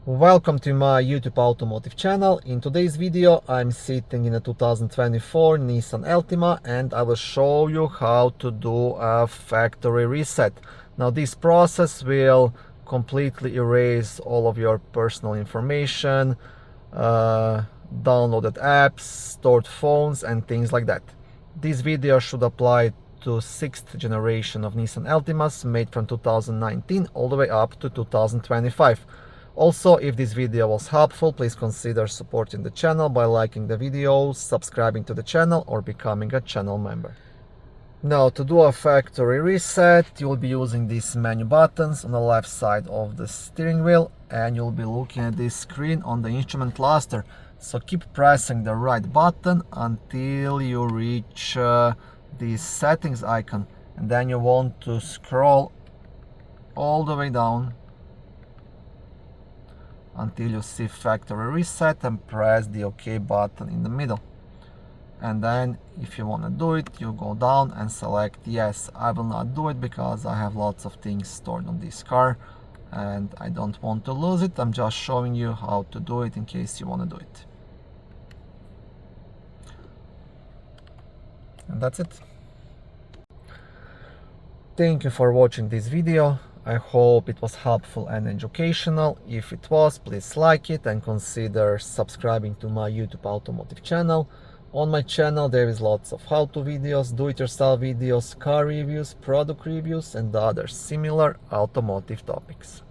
Welcome to my YouTube automotive channel. In today's video I'm sitting in a 2024 Nissan Altima and I will show you how to do a factory reset. Now this process will completely erase all of your personal information, downloaded apps, stored phones and things like that. This video should apply to 6th generation of Nissan Altimas made from 2019 all the way up to 2025. Also, if this video was helpful, please consider supporting the channel by liking the videos, subscribing to the channel or becoming a channel member. Now, to do a factory reset, you will be using these menu buttons on the left side of the steering wheel and you'll be looking at this screen on the instrument cluster. So keep pressing the right button until you reach the settings icon, and then you want to scroll all the way down until you see factory reset and press the OK button in the middle. And then if you want to do it, you go down and select yes. I will not do it because I have lots of things stored on this car and I don't want to lose it. I'm just showing you how to do it in case you want to do it. And that's it. Thank you for watching this video. I hope it was helpful and educational. If it was, please like it and consider subscribing to my YouTube automotive channel. On my channel there is lots of how-to videos, do-it-yourself videos, car reviews, product reviews and other similar automotive topics.